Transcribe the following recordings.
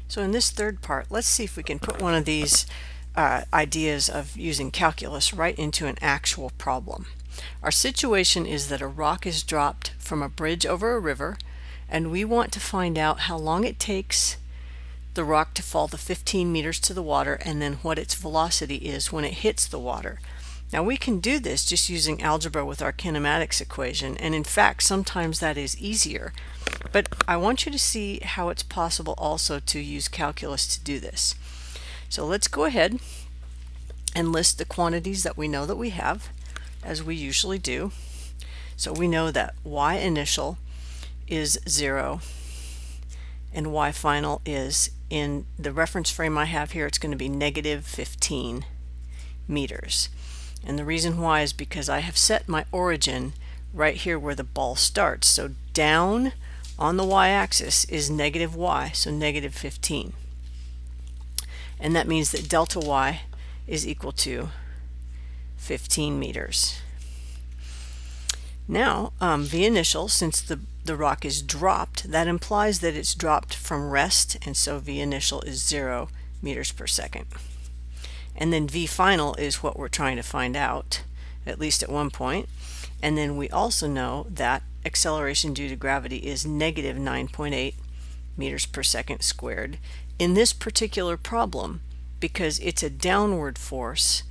So in this third part, let's see if we can put one of these ideas of using calculus right into an actual problem. Our situation is that a rock is dropped from a bridge over a river, and we want to find out how long it takes the rock to fall the 15 meters to the water, and then what its velocity is when it hits the water. Now we can do this just using algebra with our kinematics equation, and in fact sometimes that is easier. But I want you to see how it's possible also to use calculus to do this. So let's go ahead and list the quantities that we know that we have, as we usually do. So we know that y initial is 0 and y final is, in the reference frame I have here, it's going to be negative 15 meters. And the reason why is because I have set my origin right here where the ball starts. So down on the y-axis is negative y, so negative 15. And that means that delta y is equal to 15 meters. Now, v initial, since the rock is dropped, that implies that it's dropped from rest, and so v initial is 0 meters per second. And then v final is what we're trying to find out, at least at one point. And then we also know that acceleration due to gravity is negative 9.8 meters per second squared in this particular problem, because it's a downward force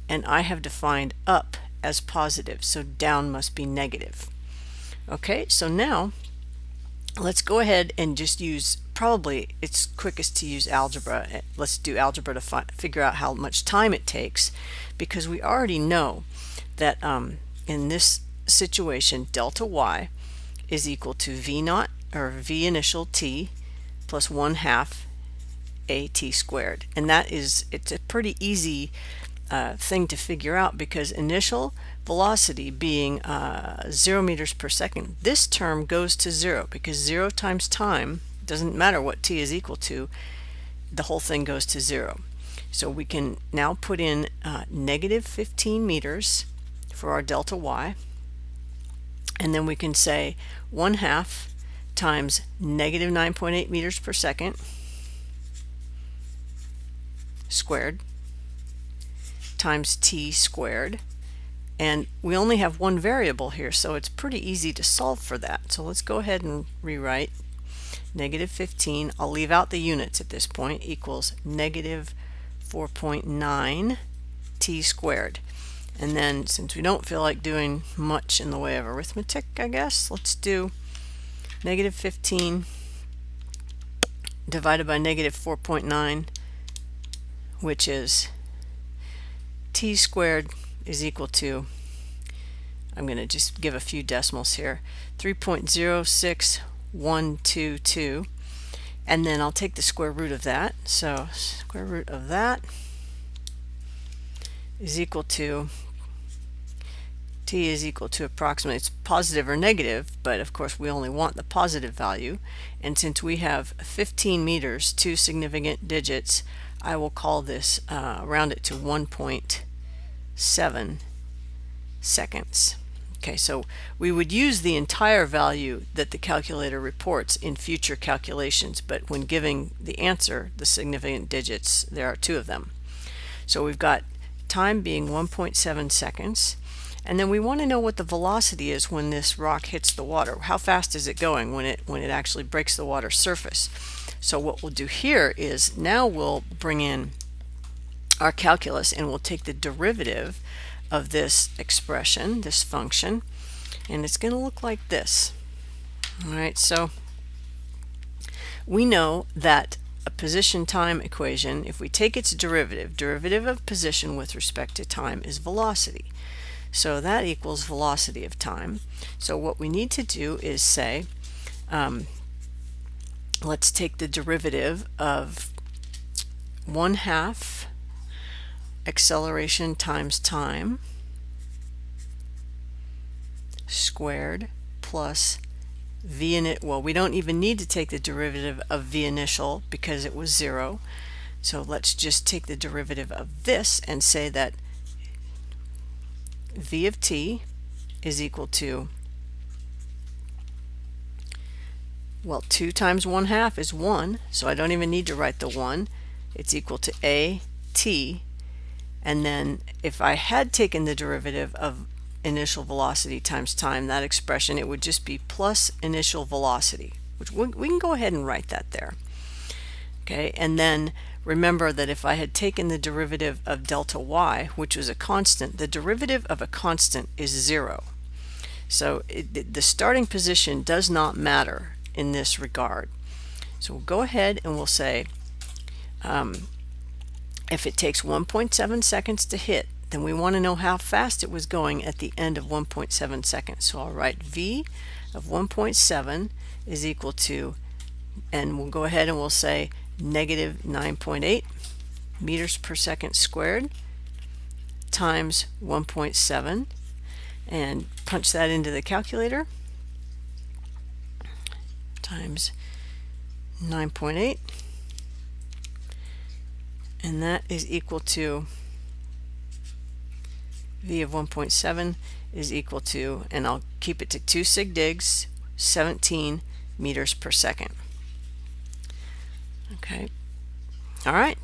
and I have defined up as positive, so down must be negative. Okay, so now let's go ahead and just use, probably it's quickest to use algebra. Let's do algebra to figure out how much time it takes, because we already know that in this situation delta y is equal to v naught, or v initial t, plus 1/2 at squared. And that is, it's a pretty easy thing to figure out, because initial velocity being 0 meters per second, this term goes to 0, because 0 times time, doesn't matter what t is equal to, the whole thing goes to 0. So we can now put in negative 15 meters for our delta y, and then we can say 1/2 times negative 9.8 meters per second squared times t squared. And we only have one variable here, so it's pretty easy to solve for that. So let's go ahead and rewrite negative 15, I'll leave out the units at this point, equals negative 4.9 t squared. And then, since we don't feel like doing much in the way of arithmetic, I guess, let's do negative 15 divided by negative 4.9, which is t squared is equal to, I'm going to just give a few decimals here, 3.06122, and then I'll take the square root of that. So square root of that is equal to, t is equal to approximately, it's positive or negative, but of course we only want the positive value. And since we have 15 meters, two significant digits, I will call this, round it to 1.7 seconds. Okay, so we would use the entire value that the calculator reports in future calculations, but when giving the answer, the significant digits, there are two of them. So we've got time being 1.7 seconds, and then we want to know what the velocity is when this rock hits the water. How fast is it going when it actually breaks the water surface? So what we'll do here is, now we'll bring in our calculus and we'll take the derivative of this expression, this function, and it's going to look like this. Alright, so we know that a position time equation, if we take its derivative of position with respect to time is velocity. So that equals velocity of time. So what we need to do is say, let's take the derivative of 1/2 acceleration times time squared plus v init. Well, we don't even need to take the derivative of v initial because it was 0. So let's just take the derivative of this and say that v of t is equal to Well, 2 times 1/2 is 1, so I don't even need to write the 1. It's equal to AT. And then if I had taken the derivative of initial velocity times time, that expression, it would just be plus initial velocity, which we can go ahead and write that there. Okay, and then remember that if I had taken the derivative of delta y, which was a constant, the derivative of a constant is 0. So the starting position does not matter in this regard. So we'll go ahead and we'll say if it takes 1.7 seconds to hit, then we want to know how fast it was going at the end of 1.7 seconds. So I'll write v of 1.7 is equal to, and we'll go ahead and we'll say negative 9.8 meters per second squared times 1.7, and punch that into the calculator, times 9.8, and that is equal to v of 1.7 is equal to, and I'll keep it to 2 sig digs, 17 meters per second. Okay, all right.